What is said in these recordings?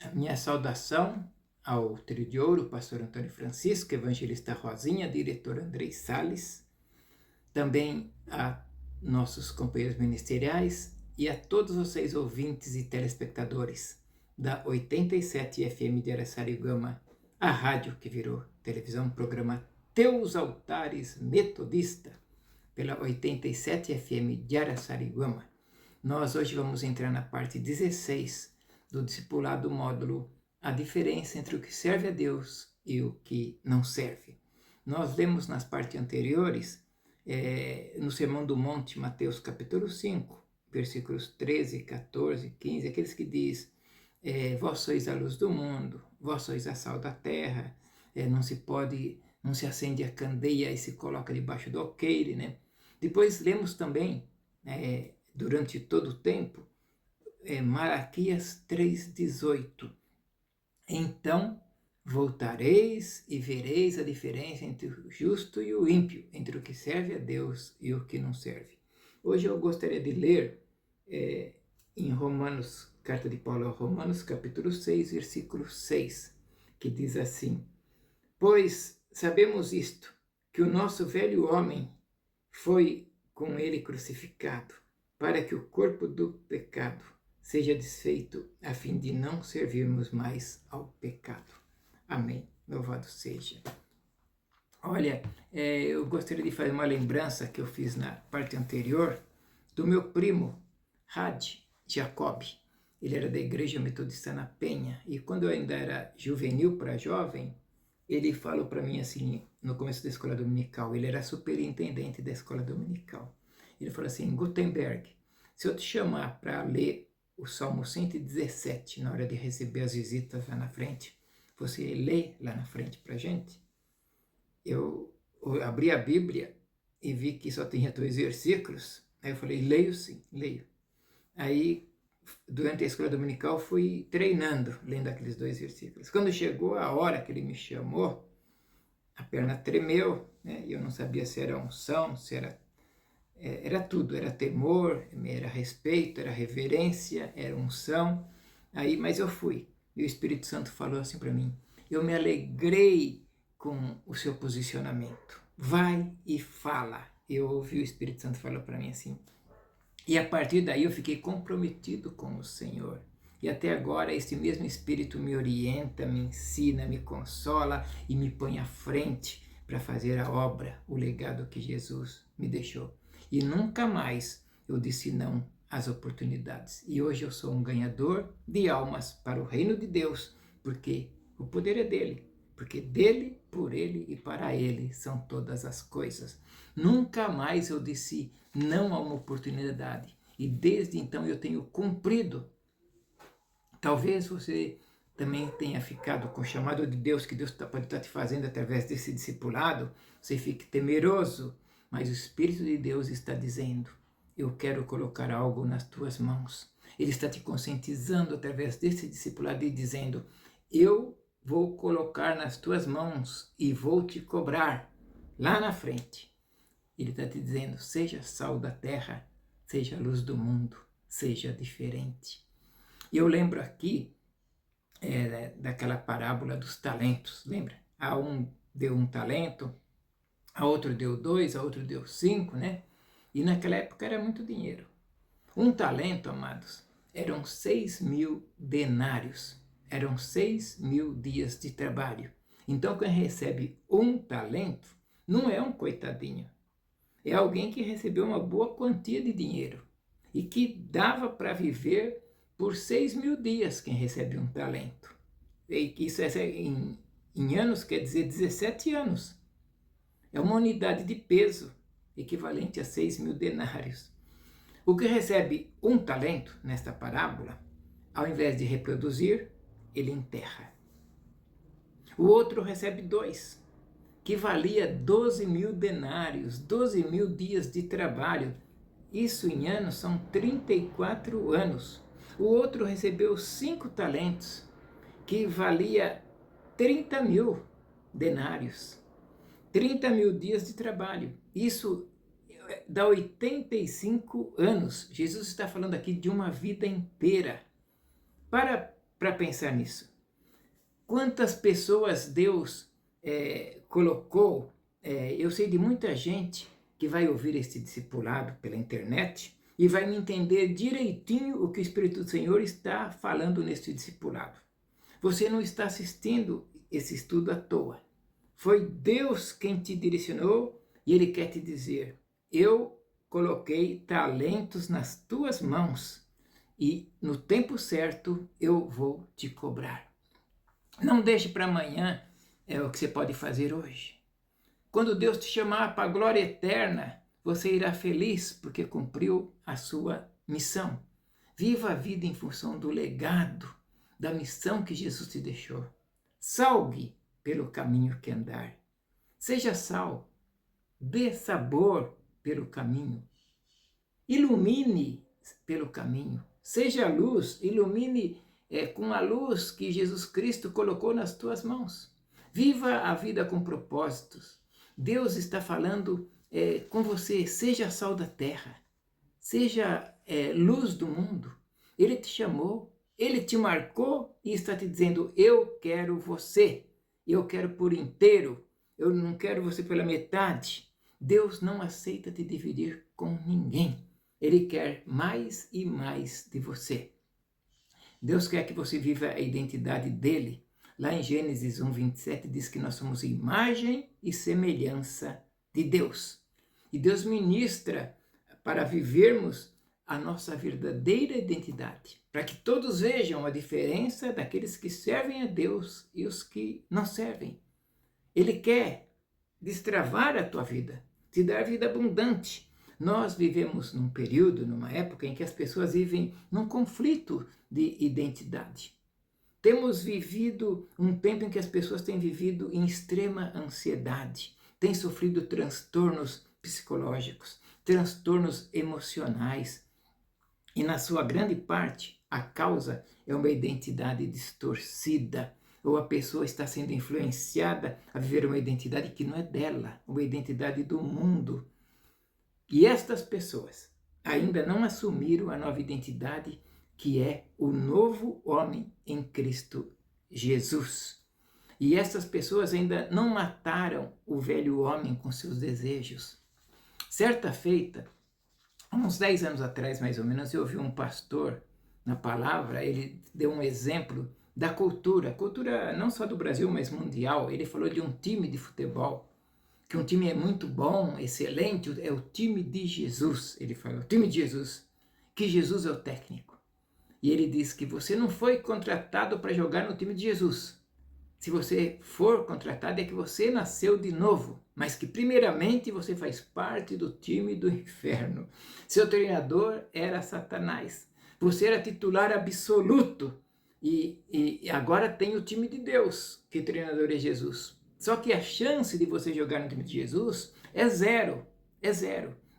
A minha saudação ao Trio de Ouro, pastor Antônio Francisco, evangelista Rosinha, diretor Andrei Salles, também a nossos companheiros ministeriais e a todos vocês ouvintes e telespectadores da 87 FM de Araçariguama, a rádio que virou televisão, programa Teus Altares Metodista, pela 87 FM de Araçariguama. Nós hoje vamos entrar na parte 16 do discipulado módulo A Diferença entre o que serve a Deus e o que não serve. Nós lemos nas partes anteriores, no Sermão do Monte, Mateus capítulo 5, versículos 13, 14, 15, aqueles que diz, vós sois a luz do mundo, vós sois a sal da terra, não se acende a candeia e se coloca debaixo do alqueire, né? Depois lemos também, durante todo o tempo, Malaquias 3,18. Então voltareis e vereis a diferença entre o justo e o ímpio, entre o que serve a Deus e o que não serve. Hoje eu gostaria de ler em Romanos, carta de Paulo aos Romanos, capítulo 6, versículo 6, que diz assim: pois sabemos isto, que o nosso velho homem foi com ele crucificado, para que o corpo do pecado seja desfeito, a fim de não servirmos mais ao pecado. Amém. Louvado seja. Olha, eu gostaria de fazer uma lembrança que eu fiz na parte anterior do meu primo, Had Jacob. Ele era da Igreja Metodista na Penha, e quando eu ainda era juvenil para jovem, ele falou para mim assim, no começo da escola dominical, ele era superintendente da escola dominical. Ele falou assim: Gutenberg, se eu te chamar para ler o Salmo 117 na hora de receber as visitas lá na frente, você lê lá na frente para a gente? Eu abri a Bíblia e vi que só tinha 2 versículos. Aí eu falei: leio sim, leio. Aí, durante a escola dominical, fui treinando, lendo aqueles 2 versículos. Quando chegou a hora que ele me chamou, a perna tremeu, né? E eu não sabia se era unção, se era tudo, era temor, era respeito, era reverência, era unção. Aí, mas eu fui, e o Espírito Santo falou assim para mim: eu me alegrei com o seu posicionamento, vai e fala. Eu ouvi o Espírito Santo falar para mim assim, e a partir daí eu fiquei comprometido com o Senhor. E até agora esse mesmo Espírito me orienta, me ensina, me consola e me põe à frente para fazer a obra, o legado que Jesus me deixou. E nunca mais eu disse não às oportunidades. E hoje eu sou um ganhador de almas para o reino de Deus, porque o poder é dele. Porque dele, por ele e para ele são todas as coisas. Nunca mais eu disse não a uma oportunidade. E desde então eu tenho cumprido. Talvez você também tenha ficado com o chamado de Deus, que Deus pode estar te fazendo através desse discipulado. Você fique temeroso, mas o Espírito de Deus está dizendo: eu quero colocar algo nas tuas mãos. Ele está te conscientizando através desse discipulado e dizendo: eu vou colocar nas tuas mãos e vou te cobrar lá na frente. Ele está te dizendo: seja sal da terra, seja luz do mundo, seja diferente. E eu lembro aqui daquela parábola dos talentos, lembra? A um deu 1 talento, a outro deu 2, a outro deu 5, né? E naquela época era muito dinheiro. 1 talento, amados, eram 6.000 denários. Eram 6.000 dias de trabalho. Então, quem recebe 1 talento não é um coitadinho. É alguém que recebeu uma boa quantia de dinheiro e que dava para viver por 6.000 dias quem recebe 1 talento. E isso em anos quer dizer 17 anos. É uma unidade de peso equivalente a 6.000 denários. O que recebe 1 talento nesta parábola, ao invés de reproduzir, ele enterra. O outro recebe 2, que valia 12.000 denários, 12.000 dias de trabalho. Isso em anos são 34 anos. O outro recebeu 5 talentos, que valia 30.000 denários. 30.000 dias de trabalho. Isso dá 85 anos. Jesus está falando aqui de uma vida inteira. Para para pensar nisso. Quantas pessoas Deus colocou, eu sei de muita gente que vai ouvir esse discipulado pela internet e vai me entender direitinho o que o Espírito do Senhor está falando nesse discipulado. Você não está assistindo esse estudo à toa. Foi Deus quem te direcionou e Ele quer te dizer: eu coloquei talentos nas tuas mãos e no tempo certo eu vou te cobrar. Não deixe para amanhã o que você pode fazer hoje. Quando Deus te chamar para a glória eterna, você irá feliz porque cumpriu a sua missão. Viva a vida em função do legado, da missão que Jesus te deixou. Salgue pelo caminho que andar. Seja sal, dê sabor pelo caminho. Ilumine pelo caminho. Seja luz, ilumine com a luz que Jesus Cristo colocou nas tuas mãos. Viva a vida com propósitos. Deus está falando com você. Seja sal da terra. Seja luz do mundo. Ele te chamou, Ele te marcou e está te dizendo: eu quero você. Eu quero por inteiro. Eu não quero você pela metade. Deus não aceita te dividir com ninguém. Ele quer mais e mais de você. Deus quer que você viva a identidade dele. Lá em Gênesis 1:27 diz que nós somos imagem e semelhança de Deus. E Deus ministra para vivermos a nossa verdadeira identidade, para que todos vejam a diferença daqueles que servem a Deus e os que não servem. Ele quer destravar a tua vida, te dar vida abundante. Nós vivemos num período, numa época em que as pessoas vivem num conflito de identidade. Temos vivido um tempo em que as pessoas têm vivido em extrema ansiedade, têm sofrido transtornos psicológicos, transtornos emocionais. E na sua grande parte, a causa é uma identidade distorcida, ou a pessoa está sendo influenciada a viver uma identidade que não é dela, uma identidade do mundo. E estas pessoas ainda não assumiram a nova identidade, que é o novo homem em Cristo Jesus. E essas pessoas ainda não mataram o velho homem com seus desejos. Certa feita, há uns 10 anos atrás, mais ou menos, eu ouvi um pastor na palavra, ele deu um exemplo da cultura não só do Brasil, mas mundial. Ele falou de um time de futebol, que um time é muito bom, excelente, é o time de Jesus. Ele falou, o time de Jesus, que Jesus é o técnico. E ele diz que você não foi contratado para jogar no time de Jesus. Se você for contratado, é que você nasceu de novo, mas que primeiramente você faz parte do time do inferno. Seu treinador era Satanás. Você era titular absoluto e agora tem o time de Deus, que o treinador é Jesus. Só que a chance de você jogar no time de Jesus é zero.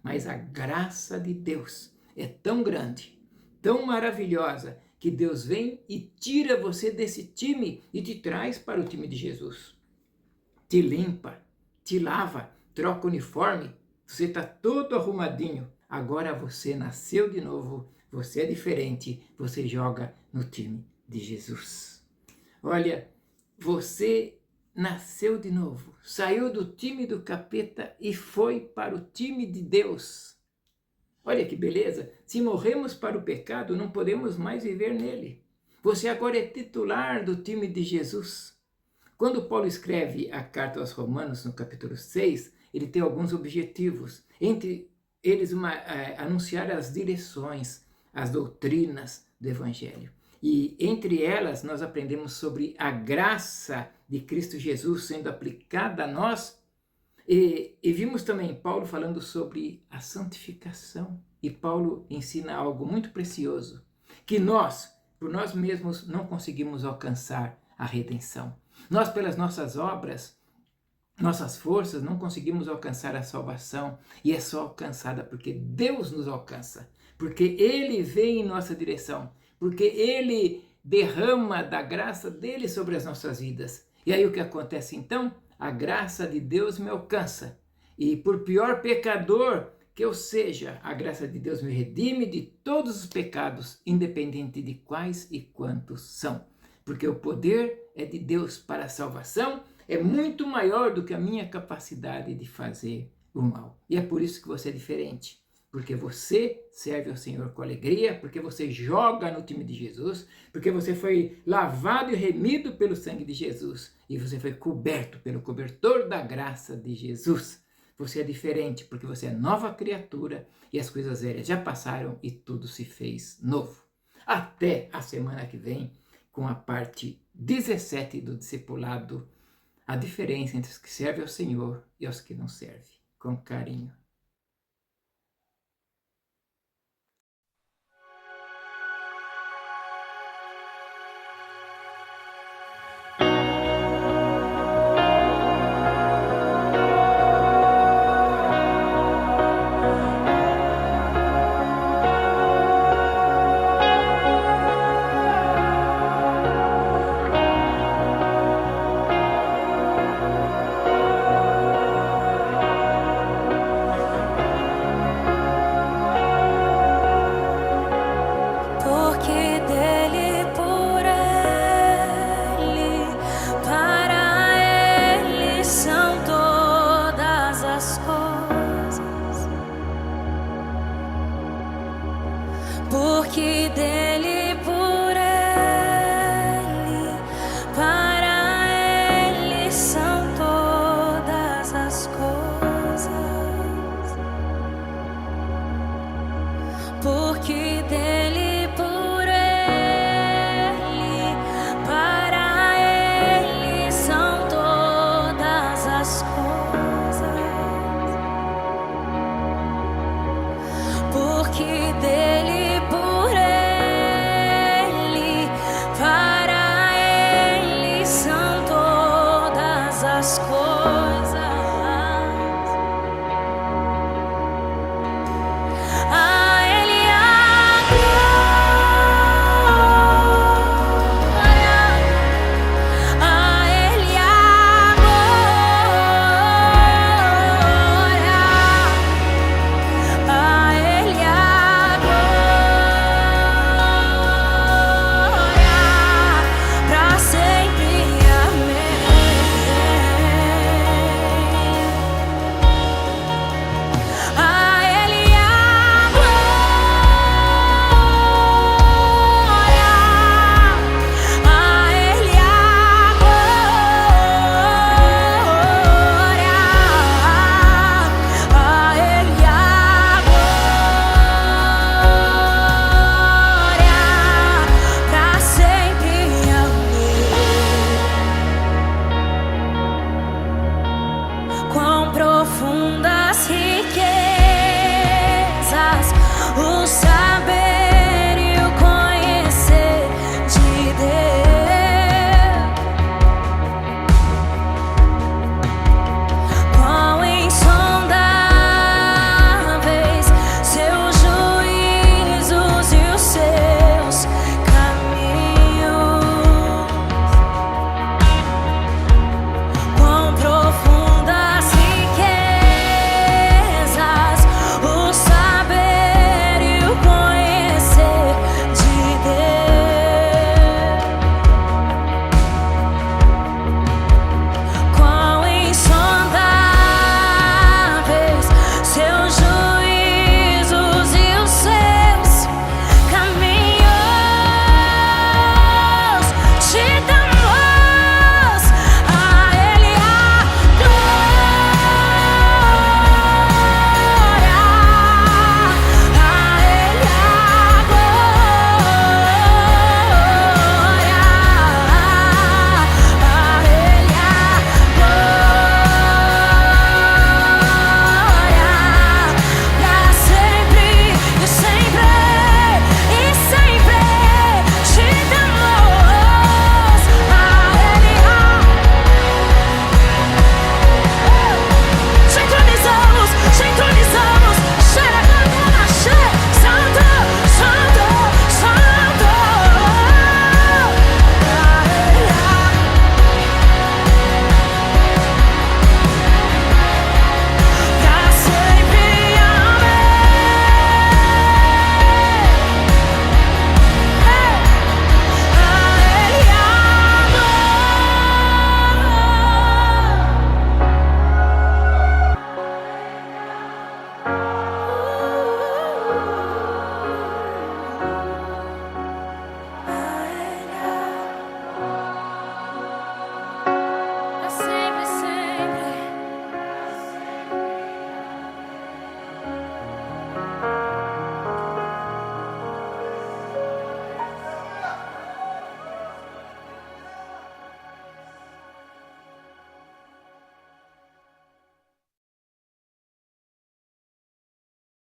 Mas a graça de Deus é tão grande, tão maravilhosa, que Deus vem e tira você desse time e te traz para o time de Jesus. Te limpa, te lava, troca o uniforme, você está todo arrumadinho. Agora você nasceu de novo, você é diferente, você joga no time de Jesus. Olha, você nasceu de novo, saiu do time do capeta e foi para o time de Deus. Olha que beleza, se morremos para o pecado, não podemos mais viver nele. Você agora é titular do time de Jesus. Quando Paulo escreve a carta aos Romanos, no capítulo 6, ele tem alguns objetivos. Entre eles, anunciar as direções, as doutrinas do Evangelho. E entre elas, nós aprendemos sobre a graça de Cristo Jesus sendo aplicada a nós. E vimos também Paulo falando sobre a santificação. E Paulo ensina algo muito precioso, que nós, por nós mesmos, não conseguimos alcançar a redenção. Nós, pelas nossas obras, nossas forças, não conseguimos alcançar a salvação. E é só alcançada porque Deus nos alcança. Porque Ele vem em nossa direção. Porque Ele derrama da graça dele sobre as nossas vidas. E aí o que acontece então? A graça de Deus me alcança. E por pior pecador que eu seja, a graça de Deus me redime de todos os pecados, independente de quais e quantos são. Porque o poder é de Deus para a salvação, é muito maior do que a minha capacidade de fazer o mal. E é por isso que você é diferente. Porque você serve ao Senhor com alegria, porque você joga no time de Jesus, porque você foi lavado e remido pelo sangue de Jesus, e você foi coberto pelo cobertor da graça de Jesus. Você é diferente porque você é nova criatura e as coisas velhas já passaram e tudo se fez novo. Até a semana que vem com a parte 17 do discipulado, a diferença entre os que servem ao Senhor e os que não servem. Com carinho. Porque dele, por ele, para ele são todas as coisas. Porque dele, por ele, para ele são todas as coisas. Porque dele, por ele, para ele são todas as coisas. Porque dele, por ele, para ele são todas as coisas.